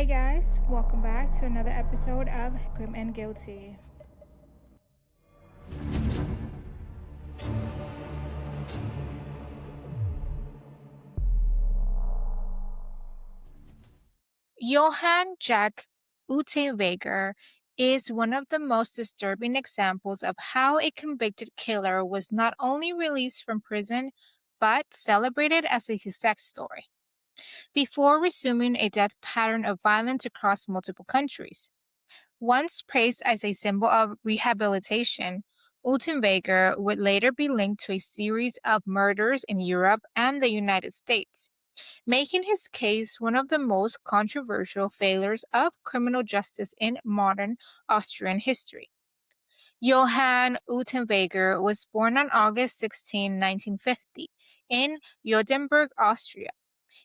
Hey guys, welcome back to another episode of Grim and Guilty. Johann Jack Unterweger is one of the most disturbing examples of how a convicted killer was not only released from prison, but celebrated as a success story, before resuming a death pattern of violence across multiple countries. Once praised as a symbol of rehabilitation, Unterweger would later be linked to a series of murders in Europe and the United States, making his case one of the most controversial failures of criminal justice in modern Austrian history. Johann Unterweger was born on August 16, 1950, in Jodenberg, Austria.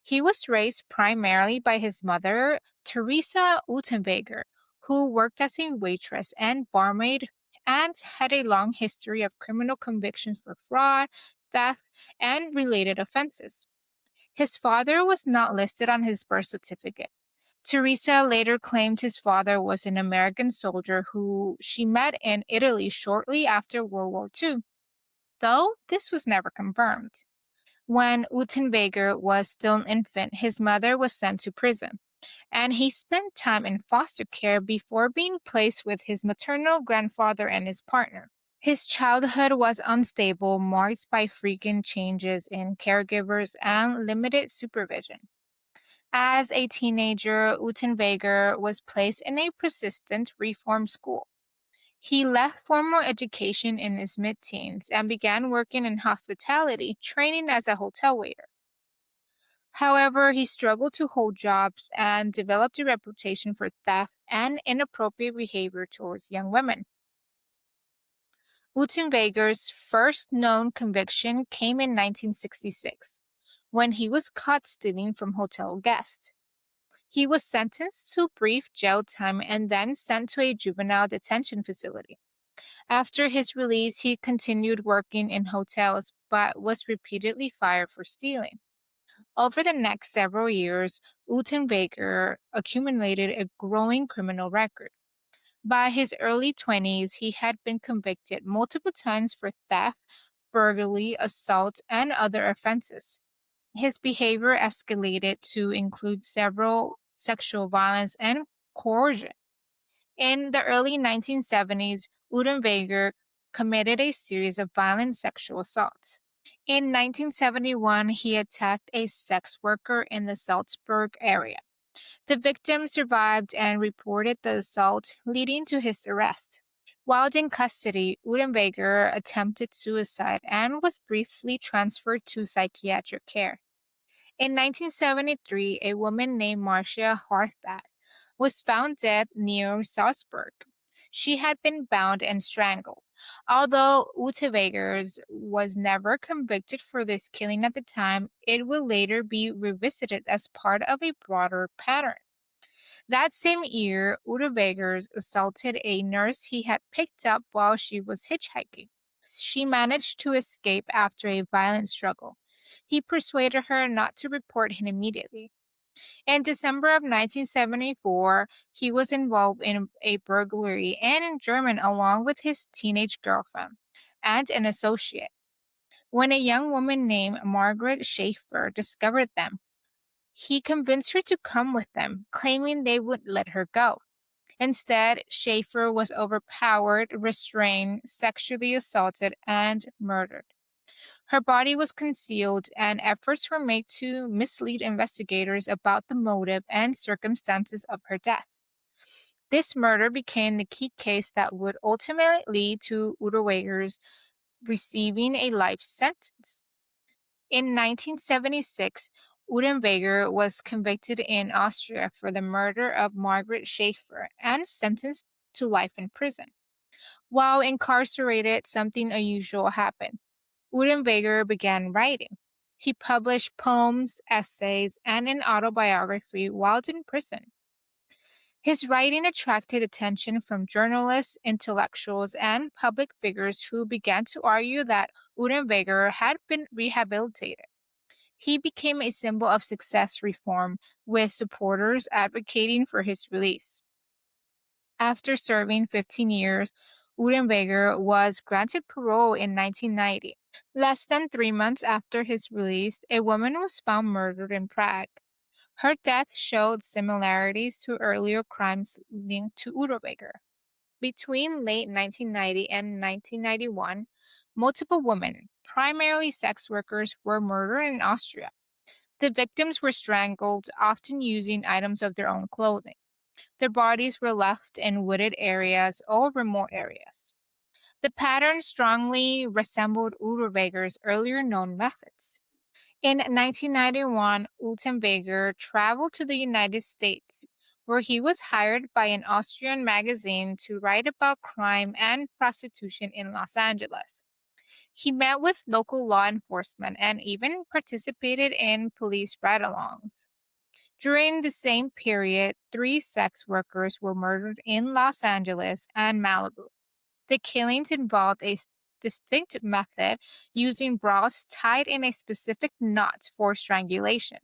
He was raised primarily by his mother, Teresa Unterweger, who worked as a waitress and barmaid and had a long history of criminal convictions for fraud, theft, and related offenses. His father was not listed on his birth certificate. Teresa later claimed his father was an American soldier who she met in Italy shortly after World War II, though this was never confirmed. When Utenweger was still an infant, his mother was sent to prison, and he spent time in foster care before being placed with his maternal grandfather and his partner. His childhood was unstable, marked by frequent changes in caregivers and limited supervision. As a teenager, Utenweger was placed in a persistent reform school. He left formal education in his mid-teens and began working in hospitality, training as a hotel waiter. However, he struggled to hold jobs and developed a reputation for theft and inappropriate behavior towards young women. Utenweger's first known conviction came in 1966, when he was caught stealing from hotel guests. He was sentenced to brief jail time and then sent to a juvenile detention facility. After his release, he continued working in hotels but was repeatedly fired for stealing. Over the next several years, Utenweger accumulated a growing criminal record. By his early 20s, he had been convicted multiple times for theft, burglary, assault, and other offenses. His behavior escalated to include several sexual violence and coercion. In the early 1970s, Udenweger committed a series of violent sexual assaults. In 1971, he attacked a sex worker in the Salzburg area. The victim survived and reported the assault, leading to his arrest. While in custody, Udenweger attempted suicide and was briefly transferred to psychiatric care. In 1973, a woman named Marcia Harthbath was found dead near Salzburg. She had been bound and strangled. Although Unterweger's was never convicted for this killing at the time, it would later be revisited as part of a broader pattern. That same year, Unterweger's assaulted a nurse he had picked up while she was hitchhiking. She managed to escape after a violent struggle. He persuaded her not to report him immediately. In December of 1974, he was involved in a burglary and in German along with his teenage girlfriend and an associate. When a young woman named Margaret Schaefer discovered them, he convinced her to come with them, claiming they would let her go. Instead, Schaefer was overpowered, restrained, sexually assaulted, and murdered. Her body was concealed, and efforts were made to mislead investigators about the motive and circumstances of her death. This murder became the key case that would ultimately lead to Unterweger's receiving a life sentence. In 1976, Unterweger was convicted in Austria for the murder of Margaret Schaefer and sentenced to life in prison. While incarcerated, something unusual happened. Unterweger began writing. He published poems, essays, and an autobiography while in prison. His writing attracted attention from journalists, intellectuals, and public figures who began to argue that Unterweger had been rehabilitated. He became a symbol of success reform, with supporters advocating for his release. After serving 15 years, Unterweger was granted parole in 1990. Less than 3 months after his release, a woman was found murdered in Prague. Her death showed similarities to earlier crimes linked to Unterweger. Between late 1990 and 1991, multiple women, primarily sex workers, were murdered in Austria. The victims were strangled, often using items of their own clothing. Their bodies were left in wooded areas or remote areas. The pattern strongly resembled Unterweger's earlier known methods. In 1991, Unterweger traveled to the United States, where he was hired by an Austrian magazine to write about crime and prostitution in Los Angeles. He met with local law enforcement and even participated in police ride-alongs. During the same period, 3 sex workers were murdered in Los Angeles and Malibu. The killings involved a distinct method, using bras tied in a specific knot for strangulation.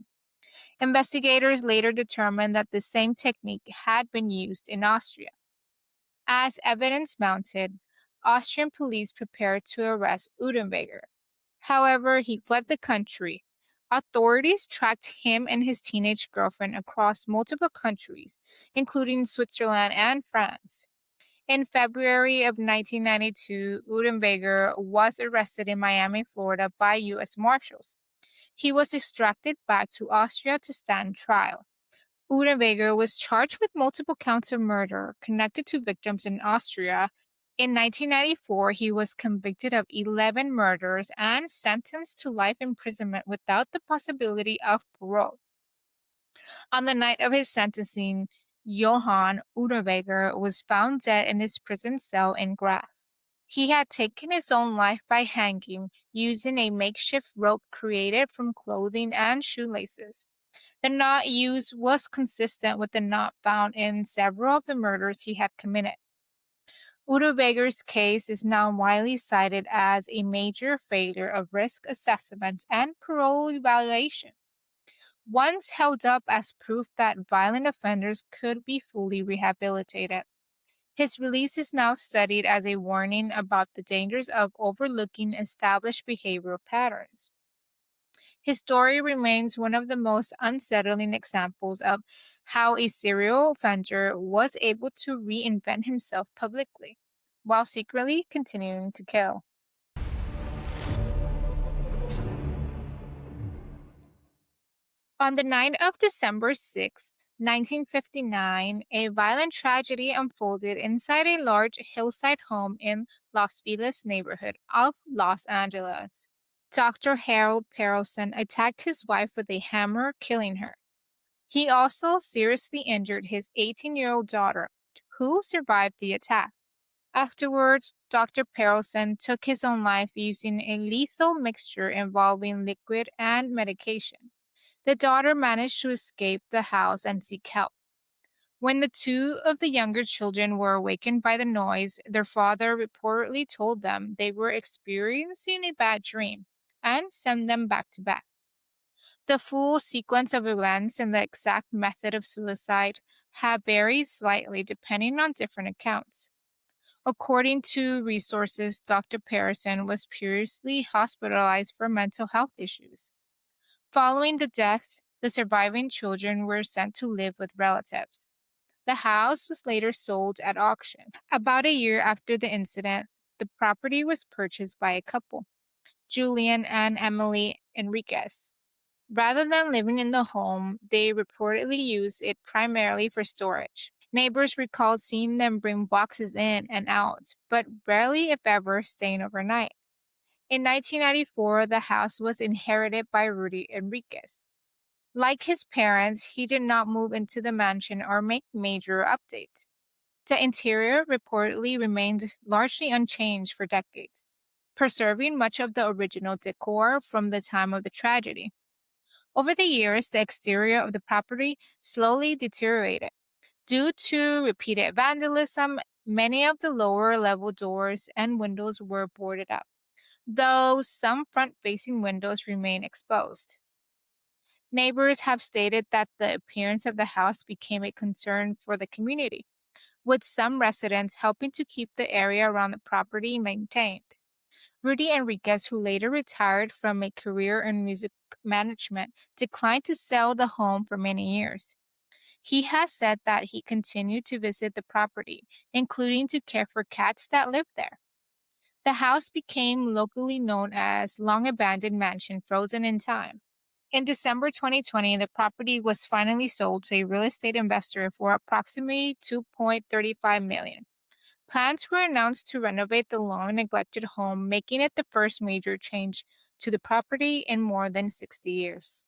Investigators later determined that the same technique had been used in Austria. As evidence mounted, Austrian police prepared to arrest Unterweger. However, he fled the country. Authorities tracked him and his teenage girlfriend across multiple countries, including Switzerland and France. In February of 1992, Unterweger was arrested in Miami, Florida by U.S. Marshals. He was extracted back to Austria to stand trial. Unterweger was charged with multiple counts of murder connected to victims in Austria. In 1994, he was convicted of 11 murders and sentenced to life imprisonment without the possibility of parole. On the night of his sentencing, Johann Unterweger was found dead in his prison cell in Graz. He had taken his own life by hanging, using a makeshift rope created from clothing and shoelaces. The knot used was consistent with the knot found in several of the murders he had committed. Unterweger's case is now widely cited as a major failure of risk assessment and parole evaluation, once held up as proof that violent offenders could be fully rehabilitated. His release is now studied as a warning about the dangers of overlooking established behavioral patterns. His story remains one of the most unsettling examples of how a serial offender was able to reinvent himself publicly, while secretly continuing to kill. On the night of December 6, 1959, a violent tragedy unfolded inside a large hillside home in Los Feliz neighborhood of Los Angeles. Dr. Harold Perelson attacked his wife with a hammer, killing her. He also seriously injured his 18-year-old daughter, who survived the attack. Afterwards, Dr. Perelson took his own life using a lethal mixture involving liquid and medication. The daughter managed to escape the house and seek help. When the 2 of the younger children were awakened by the noise, their father reportedly told them they were experiencing a bad dream and sent them back to bed. The full sequence of events and the exact method of suicide have varied slightly depending on different accounts. According to resources, Dr. Pearson was previously hospitalized for mental health issues. Following the death, the surviving children were sent to live with relatives. The house was later sold at auction. About a year after the incident, the property was purchased by a couple, Julian and Emily Enriquez. Rather than living in the home, they reportedly used it primarily for storage. Neighbors recalled seeing them bring boxes in and out, but rarely, if ever, staying overnight. In 1994, the house was inherited by Rudy Enriquez. Like his parents, he did not move into the mansion or make major updates. The interior reportedly remained largely unchanged for decades, preserving much of the original decor from the time of the tragedy. Over the years, the exterior of the property slowly deteriorated. Due to repeated vandalism, many of the lower-level doors and windows were boarded up, though some front-facing windows remain exposed. Neighbors have stated that the appearance of the house became a concern for the community, with some residents helping to keep the area around the property maintained. Rudy Enriquez, who later retired from a career in music management, declined to sell the home for many years. He has said that he continued to visit the property, including to care for cats that lived there. The house became locally known as Long Abandoned Mansion Frozen in Time. In December 2020, the property was finally sold to a real estate investor for approximately 2.35 million. Plans were announced to renovate the long neglected home, making it the first major change to the property in more than 60 years.